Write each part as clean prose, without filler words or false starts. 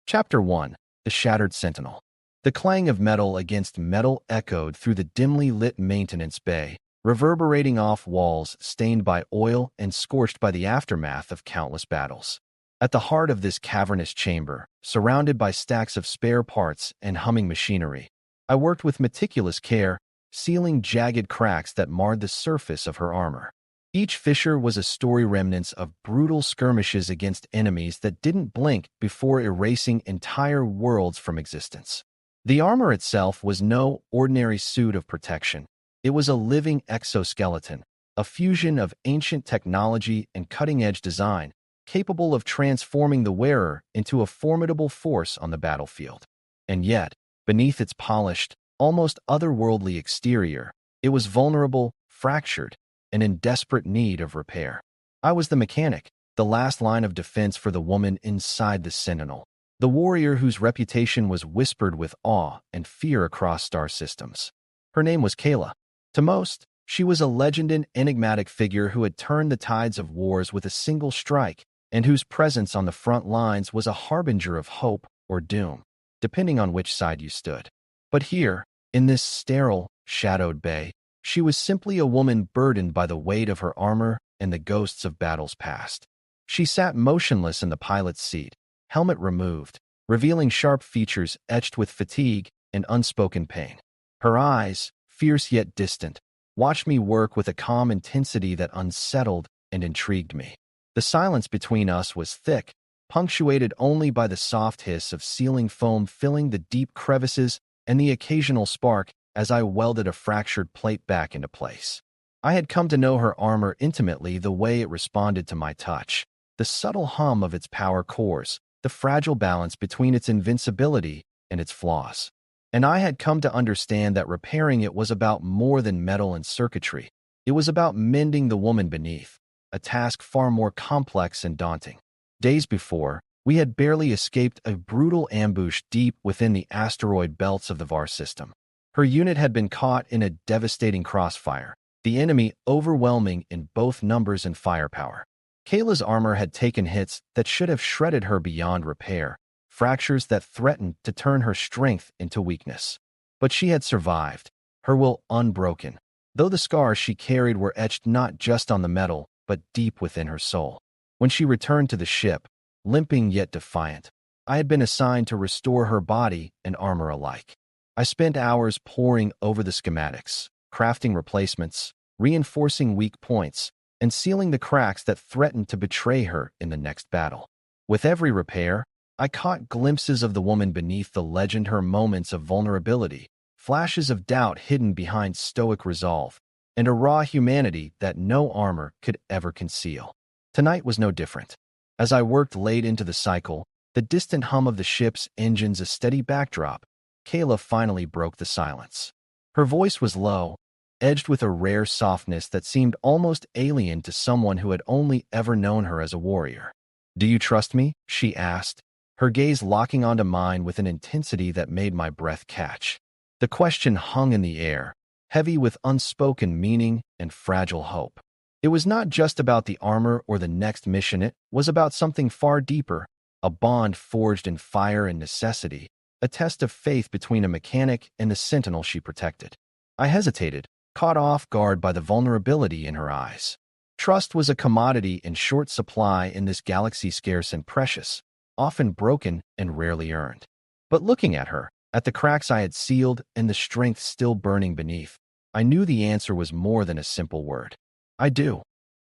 Chapter 1. The Shattered Sentinel. The clang of metal against metal echoed through the dimly lit maintenance bay, reverberating off walls stained by oil and scorched by the aftermath of countless battles. At the heart of this cavernous chamber, surrounded by stacks of spare parts and humming machinery, I worked with meticulous care, sealing jagged cracks that marred the surface of her armor. Each fissure was a story remnants of brutal skirmishes against enemies that didn't blink before erasing entire worlds from existence. The armor itself was no ordinary suit of protection. It was a living exoskeleton, a fusion of ancient technology and cutting-edge design, capable of transforming the wearer into a formidable force on the battlefield. And yet, beneath its polished, almost otherworldly exterior, it was vulnerable, fractured, and in desperate need of repair. I was the mechanic, the last line of defense for the woman inside the Sentinel, the warrior whose reputation was whispered with awe and fear across star systems. Her name was Kayla. To most, she was a legend and enigmatic figure who had turned the tides of wars with a single strike, and whose presence on the front lines was a harbinger of hope or doom, depending on which side you stood. But here, in this sterile, shadowed bay, she was simply a woman burdened by the weight of her armor and the ghosts of battles past. She sat motionless in the pilot's seat, helmet removed, revealing sharp features etched with fatigue and unspoken pain. Her eyes, fierce yet distant, watched me work with a calm intensity that unsettled and intrigued me. The silence between us was thick, punctuated only by the soft hiss of sealing foam filling the deep crevices and the occasional spark as I welded a fractured plate back into place. I had come to know her armor intimately, the way it responded to my touch, the subtle hum of its power cores, the fragile balance between its invincibility and its flaws. And I had come to understand that repairing it was about more than metal and circuitry. It was about mending the woman beneath, a task far more complex and daunting. Days before, we had barely escaped a brutal ambush deep within the asteroid belts of the VAR system. Her unit had been caught in a devastating crossfire, the enemy overwhelming in both numbers and firepower. Kayla's armor had taken hits that should have shredded her beyond repair, fractures that threatened to turn her strength into weakness. But she had survived, her will unbroken, though the scars she carried were etched not just on the metal, but deep within her soul. When she returned to the ship, limping yet defiant, I had been assigned to restore her body and armor alike. I spent hours poring over the schematics, crafting replacements, reinforcing weak points, and sealing the cracks that threatened to betray her in the next battle. With every repair, I caught glimpses of the woman beneath the legend, her moments of vulnerability, flashes of doubt hidden behind stoic resolve, and a raw humanity that no armor could ever conceal. Tonight was no different. As I worked late into the cycle, the distant hum of the ship's engines a steady backdrop, Kayla finally broke the silence. Her voice was low, edged with a rare softness that seemed almost alien to someone who had only ever known her as a warrior. "Do you trust me?" she asked, her gaze locking onto mine with an intensity that made my breath catch. The question hung in the air, heavy with unspoken meaning and fragile hope. It was not just about the armor or the next mission, it was about something far deeper, a bond forged in fire and necessity, a test of faith between a mechanic and the sentinel she protected. I hesitated, caught off guard by the vulnerability in her eyes. Trust was a commodity in short supply in this galaxy, scarce and precious, often broken and rarely earned. But looking at her, at the cracks I had sealed and the strength still burning beneath, I knew the answer was more than a simple word. "I do,"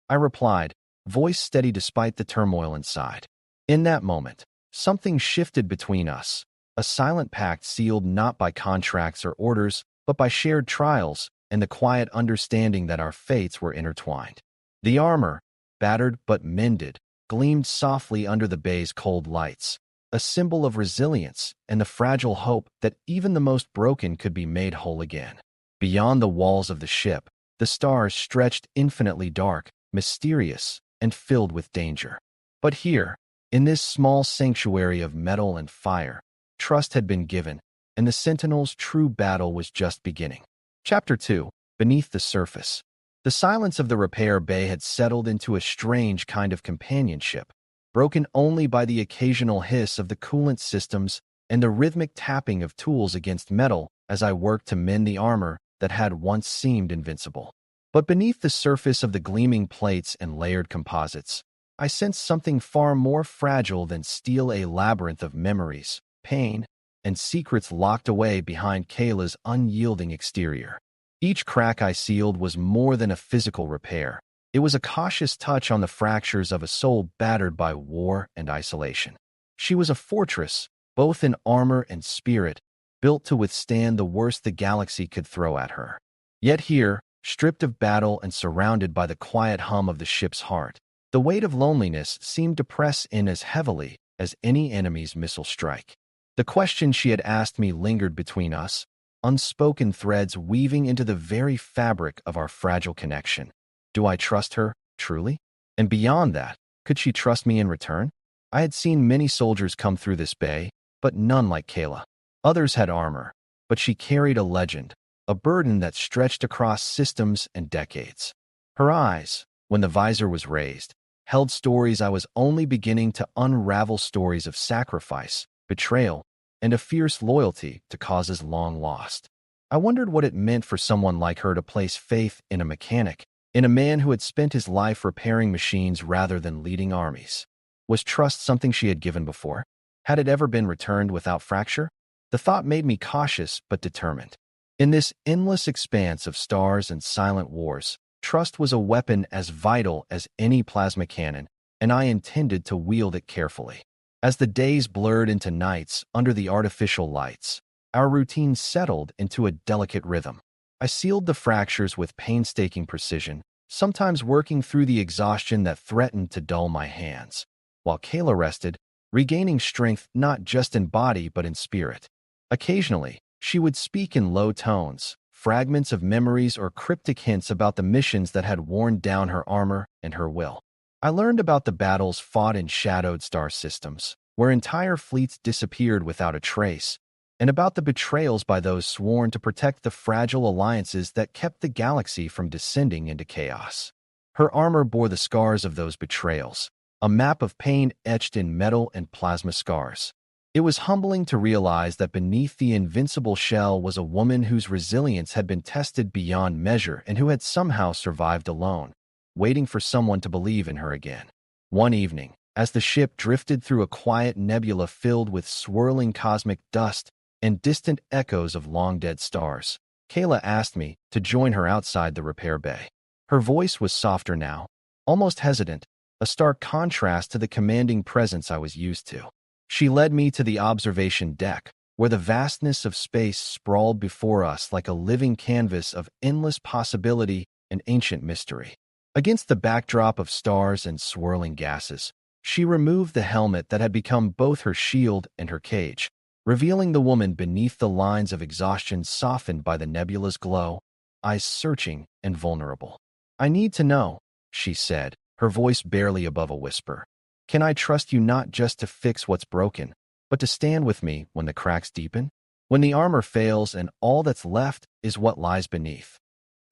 I replied, voice steady despite the turmoil inside. In that moment, something shifted between us, a silent pact sealed not by contracts or orders, but by shared trials and the quiet understanding that our fates were intertwined. The armor, battered but mended, gleamed softly under the bay's cold lights, a symbol of resilience and the fragile hope that even the most broken could be made whole again. Beyond the walls of the ship, the stars stretched infinitely dark, mysterious, and filled with danger. But here, in this small sanctuary of metal and fire, trust had been given, and the Sentinel's true battle was just beginning. Chapter 2. Beneath the Surface. The silence of the repair bay had settled into a strange kind of companionship, broken only by the occasional hiss of the coolant systems and the rhythmic tapping of tools against metal as I worked to mend the armor that had once seemed invincible. But beneath the surface of the gleaming plates and layered composites, I sensed something far more fragile than steel, a labyrinth of memories, pain, and secrets locked away behind Kayla's unyielding exterior. Each crack I sealed was more than a physical repair. It was a cautious touch on the fractures of a soul battered by war and isolation. She was a fortress, both in armor and spirit, built to withstand the worst the galaxy could throw at her. Yet here, stripped of battle and surrounded by the quiet hum of the ship's heart, the weight of loneliness seemed to press in as heavily as any enemy's missile strike. The question she had asked me lingered between us, unspoken threads weaving into the very fabric of our fragile connection. Do I trust her, truly? And beyond that, could she trust me in return? I had seen many soldiers come through this bay, but none like Kayla. Others had armor, but she carried a legend, a burden that stretched across systems and decades. Her eyes, when the visor was raised, held stories I was only beginning to unravel, stories of sacrifice, betrayal, and a fierce loyalty to causes long lost. I wondered what it meant for someone like her to place faith in a mechanic, in a man who had spent his life repairing machines rather than leading armies. Was trust something she had given before? Had it ever been returned without fracture? The thought made me cautious but determined. In this endless expanse of stars and silent wars, trust was a weapon as vital as any plasma cannon, and I intended to wield it carefully. As the days blurred into nights under the artificial lights, our routine settled into a delicate rhythm. I sealed the fractures with painstaking precision, sometimes working through the exhaustion that threatened to dull my hands, while Kayla rested, regaining strength not just in body but in spirit. Occasionally, she would speak in low tones, fragments of memories or cryptic hints about the missions that had worn down her armor and her will. I learned about the battles fought in shadowed star systems, where entire fleets disappeared without a trace, and about the betrayals by those sworn to protect the fragile alliances that kept the galaxy from descending into chaos. Her armor bore the scars of those betrayals, a map of pain etched in metal and plasma scars. It was humbling to realize that beneath the invincible shell was a woman whose resilience had been tested beyond measure and who had somehow survived alone, waiting for someone to believe in her again. One evening, as the ship drifted through a quiet nebula filled with swirling cosmic dust and distant echoes of long-dead stars, Kayla asked me to join her outside the repair bay. Her voice was softer now, almost hesitant, a stark contrast to the commanding presence I was used to. She led me to the observation deck, where the vastness of space sprawled before us like a living canvas of endless possibility and ancient mystery. Against the backdrop of stars and swirling gases, she removed the helmet that had become both her shield and her cage, revealing the woman beneath the lines of exhaustion softened by the nebula's glow, eyes searching and vulnerable. "I need to know," she said, her voice barely above a whisper. "Can I trust you not just to fix what's broken, but to stand with me when the cracks deepen? When the armor fails and all that's left is what lies beneath?"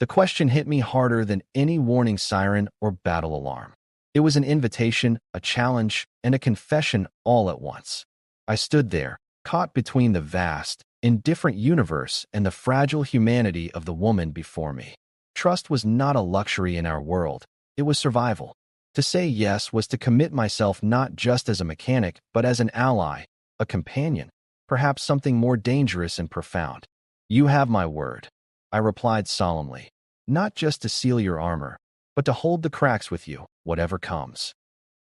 The question hit me harder than any warning siren or battle alarm. It was an invitation, a challenge, and a confession all at once. I stood there, caught between the vast, indifferent universe and the fragile humanity of the woman before me. Trust was not a luxury in our world. It was survival. To say yes was to commit myself not just as a mechanic, but as an ally, a companion, perhaps something more dangerous and profound. "You have my word," I replied solemnly, "not just to seal your armor, but to hold the cracks with you, whatever comes."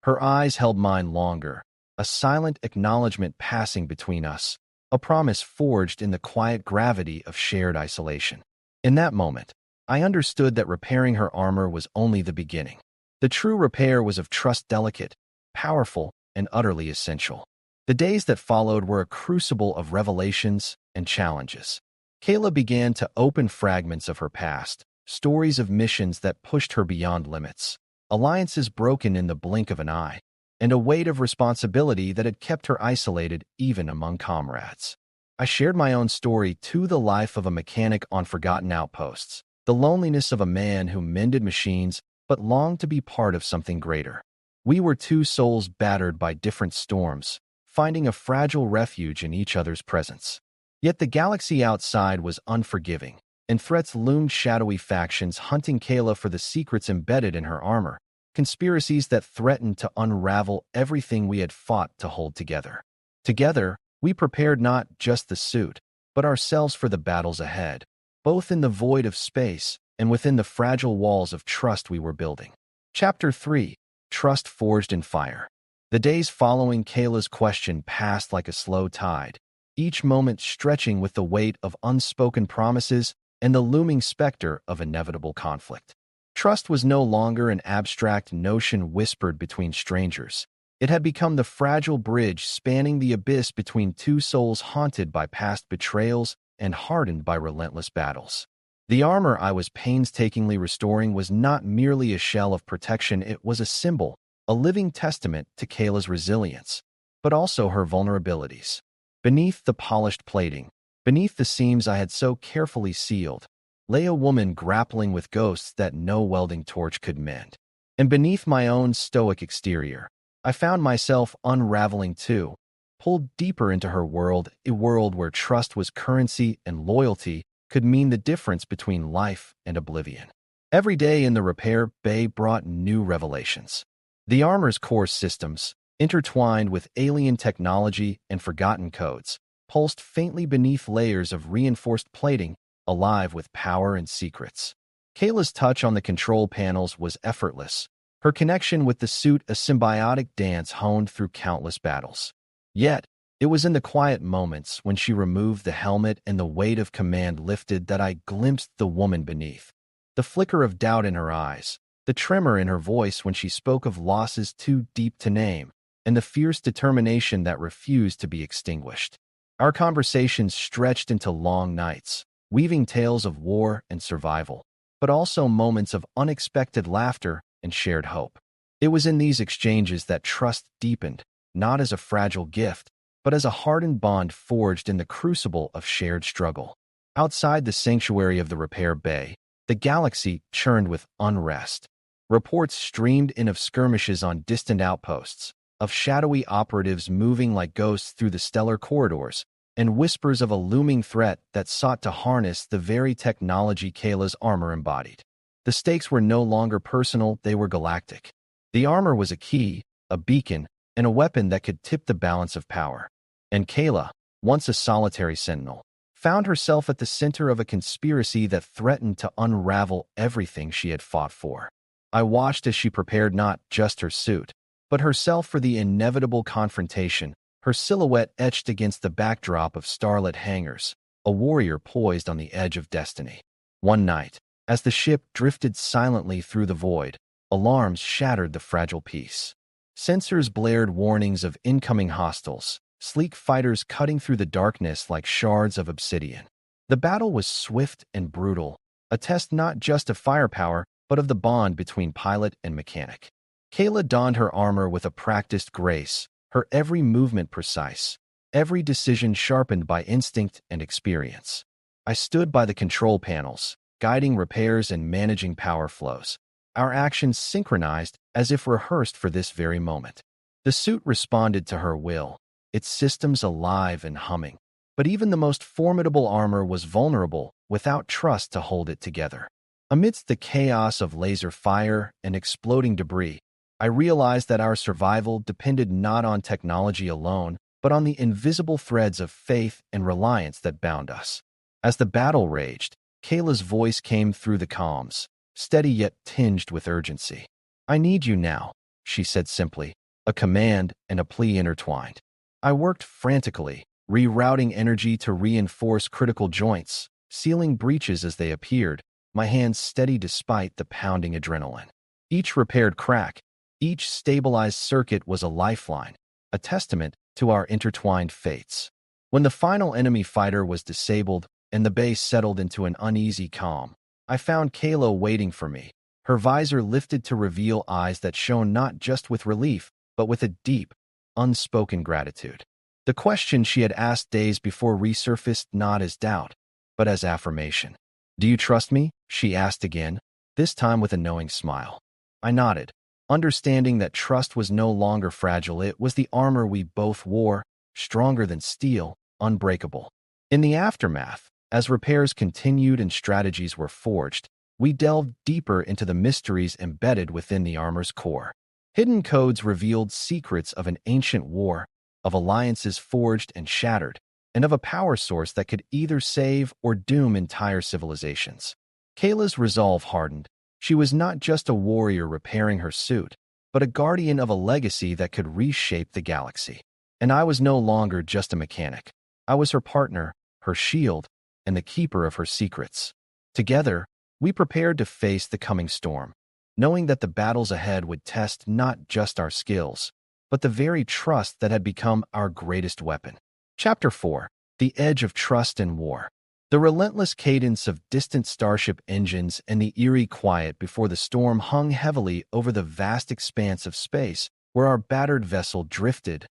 Her eyes held mine longer, a silent acknowledgement passing between us, a promise forged in the quiet gravity of shared isolation. In that moment, I understood that repairing her armor was only the beginning. The true repair was of trust, delicate, powerful, and utterly essential. The days that followed were a crucible of revelations and challenges. Kayla began to open fragments of her past, stories of missions that pushed her beyond limits, alliances broken in the blink of an eye, and a weight of responsibility that had kept her isolated even among comrades. I shared my own story, to the life of a mechanic on forgotten outposts, the loneliness of a man who mended machines but longed to be part of something greater. We were two souls battered by different storms, finding a fragile refuge in each other's presence. Yet the galaxy outside was unforgiving, and threats loomed: shadowy factions hunting Kayla for the secrets embedded in her armor, conspiracies that threatened to unravel everything we had fought to hold together. Together, we prepared not just the suit, but ourselves for the battles ahead, both in the void of space and within the fragile walls of trust we were building. Chapter 3: Trust Forged in Fire. The days following Kayla's question passed like a slow tide, each moment stretching with the weight of unspoken promises and the looming specter of inevitable conflict. Trust was no longer an abstract notion whispered between strangers. It had become the fragile bridge spanning the abyss between two souls haunted by past betrayals and hardened by relentless battles. The armor I was painstakingly restoring was not merely a shell of protection, it was a symbol, a living testament to Kayla's resilience, but also her vulnerabilities. Beneath the polished plating, beneath the seams I had so carefully sealed, lay a woman grappling with ghosts that no welding torch could mend. And beneath my own stoic exterior, I found myself unraveling too, pulled deeper into her world, a world where trust was currency and loyalty could mean the difference between life and oblivion. Every day in the repair bay brought new revelations. The armor's core systems, intertwined with alien technology and forgotten codes, pulsed faintly beneath layers of reinforced plating, alive with power and secrets. Kayla's touch on the control panels was effortless, her connection with the suit a symbiotic dance honed through countless battles. Yet, it was in the quiet moments when she removed the helmet and the weight of command lifted that I glimpsed the woman beneath. The flicker of doubt in her eyes, the tremor in her voice when she spoke of losses too deep to name, and the fierce determination that refused to be extinguished. Our conversations stretched into long nights, weaving tales of war and survival, but also moments of unexpected laughter and shared hope. It was in these exchanges that trust deepened, not as a fragile gift, but as a hardened bond forged in the crucible of shared struggle. Outside the sanctuary of the repair bay, the galaxy churned with unrest. Reports streamed in of skirmishes on distant outposts, of shadowy operatives moving like ghosts through the stellar corridors, and whispers of a looming threat that sought to harness the very technology Kayla's armor embodied. The stakes were no longer personal, they were galactic. The armor was a key, a beacon, and a weapon that could tip the balance of power. And Kayla, once a solitary sentinel, found herself at the center of a conspiracy that threatened to unravel everything she had fought for. I watched as she prepared not just her suit, but herself for the inevitable confrontation, her silhouette etched against the backdrop of starlit hangars, a warrior poised on the edge of destiny. One night, as the ship drifted silently through the void, alarms shattered the fragile peace. Sensors blared warnings of incoming hostiles, sleek fighters cutting through the darkness like shards of obsidian. The battle was swift and brutal, a test not just of firepower, but of the bond between pilot and mechanic. Kayla donned her armor with a practiced grace, her every movement precise, every decision sharpened by instinct and experience. I stood by the control panels, guiding repairs and managing power flows, our actions synchronized as if rehearsed for this very moment. The suit responded to her will, its systems alive and humming. But even the most formidable armor was vulnerable without trust to hold it together. Amidst the chaos of laser fire and exploding debris, I realized that our survival depended not on technology alone, but on the invisible threads of faith and reliance that bound us. As the battle raged, Kayla's voice came through the comms, steady yet tinged with urgency. "I need you now," she said simply, a command and a plea intertwined. I worked frantically, rerouting energy to reinforce critical joints, sealing breaches as they appeared, my hands steady despite the pounding adrenaline. Each repaired crack, each stabilized circuit was a lifeline, a testament to our intertwined fates. When the final enemy fighter was disabled and the base settled into an uneasy calm, I found Kayla waiting for me, her visor lifted to reveal eyes that shone not just with relief, but with a deep, unspoken gratitude. The question she had asked days before resurfaced not as doubt, but as affirmation. "Do you trust me?" she asked again, this time with a knowing smile. I nodded, Understanding that trust was no longer fragile, it was the armor we both wore, stronger than steel, unbreakable. In the aftermath, as repairs continued and strategies were forged, we delved deeper into the mysteries embedded within the armor's core. Hidden codes revealed secrets of an ancient war, of alliances forged and shattered, and of a power source that could either save or doom entire civilizations. Kayla's resolve hardened. She was not just a warrior repairing her suit, but a guardian of a legacy that could reshape the galaxy. And I was no longer just a mechanic. I was her partner, her shield, and the keeper of her secrets. Together, we prepared to face the coming storm, knowing that the battles ahead would test not just our skills, but the very trust that had become our greatest weapon. Chapter 4: The Edge of Trust in War. The relentless cadence of distant starship engines and the eerie quiet before the storm hung heavily over the vast expanse of space where our battered vessel drifted,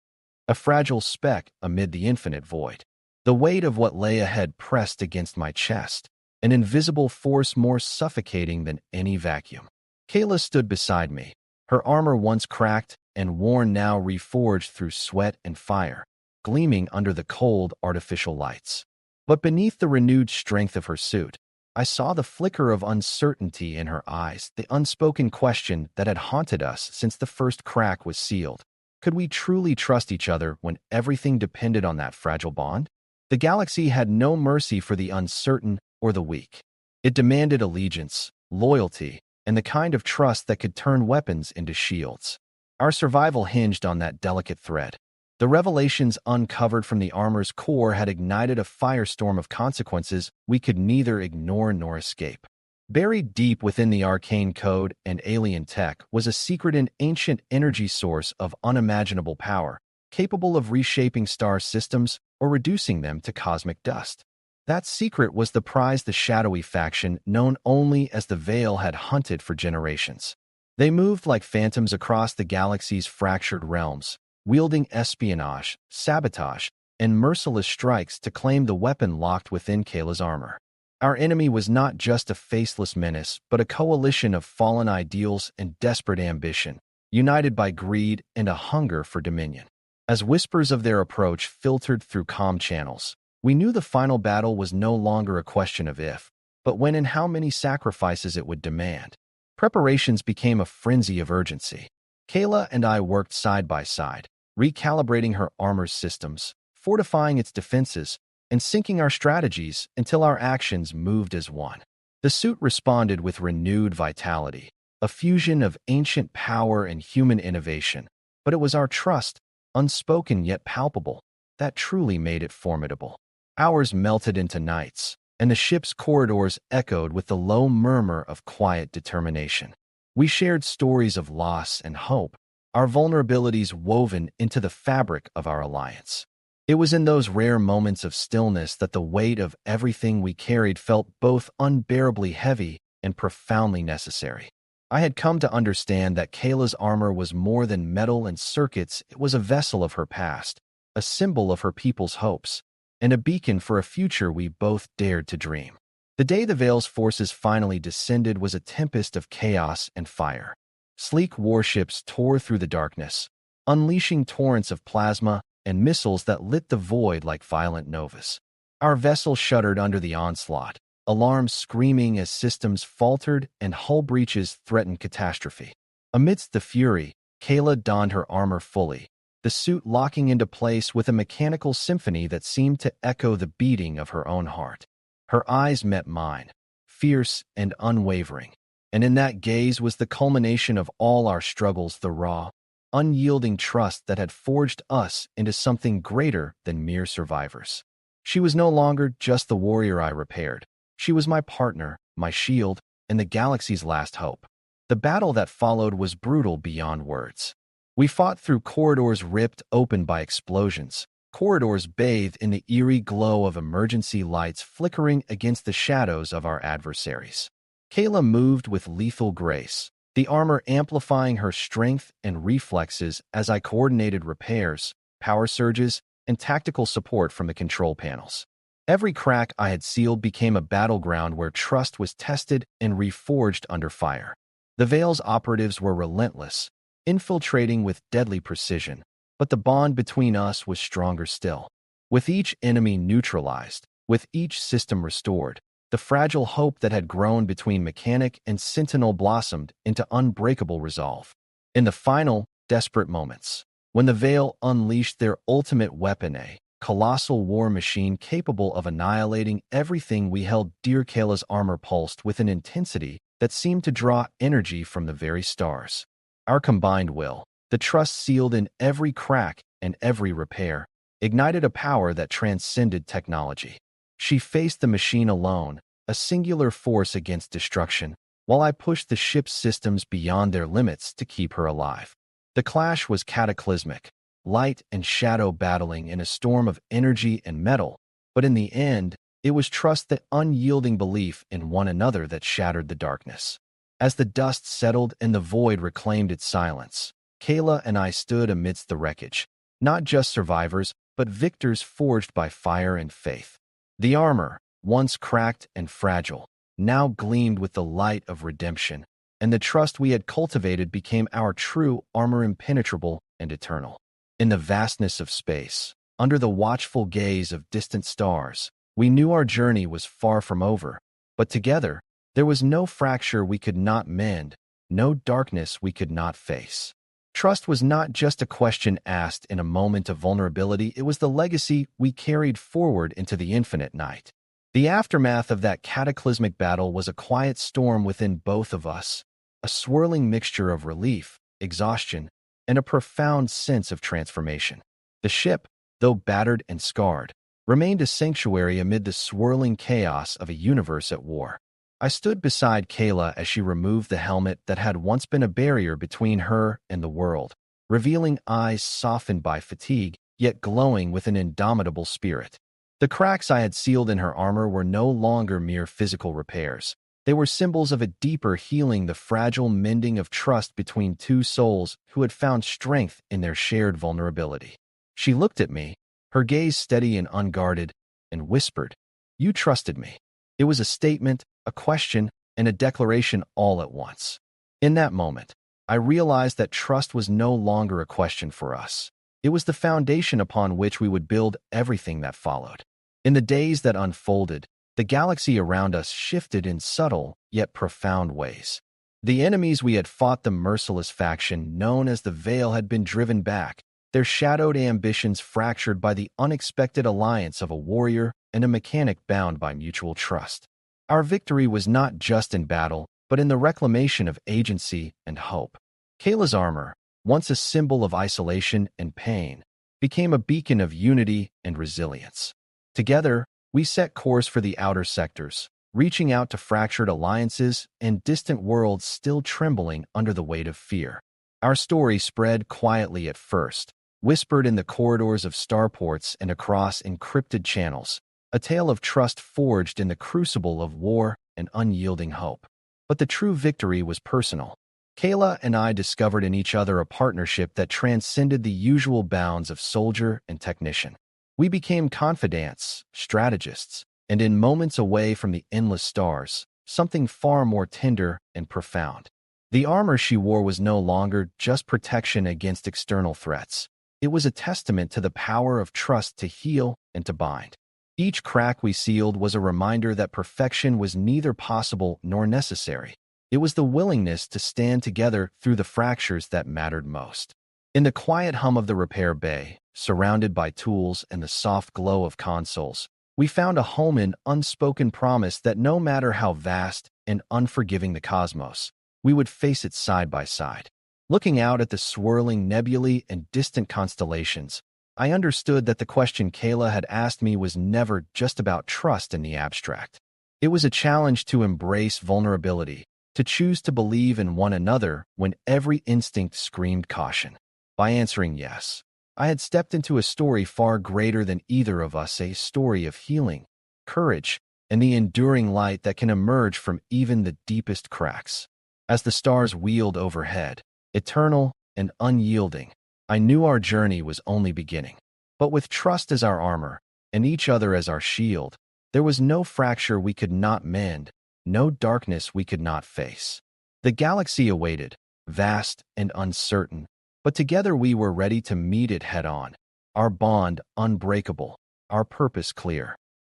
a fragile speck amid the infinite void. The weight of what lay ahead pressed against my chest, an invisible force more suffocating than any vacuum. Kayla stood beside me, her armor once cracked and worn now reforged through sweat and fire, gleaming under the cold artificial lights. But beneath the renewed strength of her suit, I saw the flicker of uncertainty in her eyes, the unspoken question that had haunted us since the first crack was sealed. Could we truly trust each other when everything depended on that fragile bond? The galaxy had no mercy for the uncertain or the weak. It demanded allegiance, loyalty, and the kind of trust that could turn weapons into shields. Our survival hinged on that delicate thread. The revelations uncovered from the armor's core had ignited a firestorm of consequences we could neither ignore nor escape. Buried deep within the arcane code and alien tech was a secret and ancient energy source of unimaginable power, capable of reshaping star systems or reducing them to cosmic dust. That secret was the prize the shadowy faction known only as the Veil had hunted for generations. They moved like phantoms across the galaxy's fractured realms, wielding espionage, sabotage, and merciless strikes to claim the weapon locked within Kayla's armor. Our enemy was not just a faceless menace, but a coalition of fallen ideals and desperate ambition, united by greed and a hunger for dominion. As whispers of their approach filtered through comm channels, we knew the final battle was no longer a question of if, but when and how many sacrifices it would demand. Preparations became a frenzy of urgency. Kayla and I worked side by side, recalibrating her armor's systems, fortifying its defenses, and syncing our strategies until our actions moved as one. The suit responded with renewed vitality, a fusion of ancient power and human innovation, but it was our trust, unspoken yet palpable, that truly made it formidable. Hours melted into nights, and the ship's corridors echoed with the low murmur of quiet determination. We shared stories of loss and hope, our vulnerabilities woven into the fabric of our alliance. It was in those rare moments of stillness that the weight of everything we carried felt both unbearably heavy and profoundly necessary. I had come to understand that Kayla's armor was more than metal and circuits. It was a vessel of her past, a symbol of her people's hopes, and a beacon for a future we both dared to dream. The day the Veil's forces finally descended was a tempest of chaos and fire. Sleek warships tore through the darkness, unleashing torrents of plasma and missiles that lit the void like violent novas. Our vessel shuddered under the onslaught, alarms screaming as systems faltered and hull breaches threatened catastrophe. Amidst the fury, Kayla donned her armor fully, the suit locking into place with a mechanical symphony that seemed to echo the beating of her own heart. Her eyes met mine, fierce and unwavering, and in that gaze was the culmination of all our struggles, the raw, unyielding trust that had forged us into something greater than mere survivors. She was no longer just the warrior I repaired. She was my partner, my shield, and the galaxy's last hope. The battle that followed was brutal beyond words. We fought through corridors ripped open by explosions, corridors bathed in the eerie glow of emergency lights flickering against the shadows of our adversaries. Kayla moved with lethal grace, the armor amplifying her strength and reflexes as I coordinated repairs, power surges, and tactical support from the control panels. Every crack I had sealed became a battleground where trust was tested and reforged under fire. The Veil's operatives were relentless, infiltrating with deadly precision, but the bond between us was stronger still. With each enemy neutralized, with each system restored, the fragile hope that had grown between Mechanic and Sentinel blossomed into unbreakable resolve. In the final, desperate moments, when the Veil unleashed their ultimate weapon, a colossal war machine capable of annihilating everything we held dear, Kayla's armor pulsed with an intensity that seemed to draw energy from the very stars. Our combined will, the trust sealed in every crack and every repair, ignited a power that transcended technology. She faced the machine alone, a singular force against destruction, while I pushed the ship's systems beyond their limits to keep her alive. The clash was cataclysmic, light and shadow battling in a storm of energy and metal, but in the end, it was trust, that unyielding belief in one another, that shattered the darkness. As the dust settled and the void reclaimed its silence, Kayla and I stood amidst the wreckage, not just survivors, but victors forged by fire and faith. The armor, once cracked and fragile, now gleamed with the light of redemption, and the trust we had cultivated became our true armor, impenetrable and eternal. In the vastness of space, under the watchful gaze of distant stars, we knew our journey was far from over, but together, there was no fracture we could not mend, no darkness we could not face. Trust was not just a question asked in a moment of vulnerability, it was the legacy we carried forward into the infinite night. The aftermath of that cataclysmic battle was a quiet storm within both of us, a swirling mixture of relief, exhaustion, and a profound sense of transformation. The ship, though battered and scarred, remained a sanctuary amid the swirling chaos of a universe at war. I stood beside Kayla as she removed the helmet that had once been a barrier between her and the world, revealing eyes softened by fatigue, yet glowing with an indomitable spirit. The cracks I had sealed in her armor were no longer mere physical repairs. They were symbols of a deeper healing, the fragile mending of trust between two souls who had found strength in their shared vulnerability. She looked at me, her gaze steady and unguarded, and whispered, "You trusted me." It was a statement, a question, and a declaration all at once. In that moment, I realized that trust was no longer a question for us. It was the foundation upon which we would build everything that followed. In the days that unfolded, the galaxy around us shifted in subtle yet profound ways. The enemies we had fought, the merciless faction known as the Veil, had been driven back, their shadowed ambitions fractured by the unexpected alliance of a warrior and a mechanic bound by mutual trust. Our victory was not just in battle, but in the reclamation of agency and hope. Kayla's armor, once a symbol of isolation and pain, became a beacon of unity and resilience. Together, we set course for the outer sectors, reaching out to fractured alliances and distant worlds still trembling under the weight of fear. Our story spread quietly at first, whispered in the corridors of starports and across encrypted channels, a tale of trust forged in the crucible of war and unyielding hope. But the true victory was personal. Kayla and I discovered in each other a partnership that transcended the usual bounds of soldier and technician. We became confidants, strategists, and in moments away from the endless stars, something far more tender and profound. The armor she wore was no longer just protection against external threats. It was a testament to the power of trust to heal and to bind. Each crack we sealed was a reminder that perfection was neither possible nor necessary. It was the willingness to stand together through the fractures that mattered most. In the quiet hum of the repair bay, surrounded by tools and the soft glow of consoles, we found a home, in unspoken promise that no matter how vast and unforgiving the cosmos, we would face it side by side. Looking out at the swirling nebulae and distant constellations, I understood that the question Kayla had asked me was never just about trust in the abstract. It was a challenge to embrace vulnerability, to choose to believe in one another when every instinct screamed caution. By answering yes, I had stepped into a story far greater than either of us, a story of healing, courage, and the enduring light that can emerge from even the deepest cracks. As the stars wheeled overhead, eternal and unyielding, I knew our journey was only beginning. But with trust as our armor, and each other as our shield, there was no fracture we could not mend, no darkness we could not face. The galaxy awaited, vast and uncertain, but together we were ready to meet it head-on, our bond unbreakable, our purpose clear.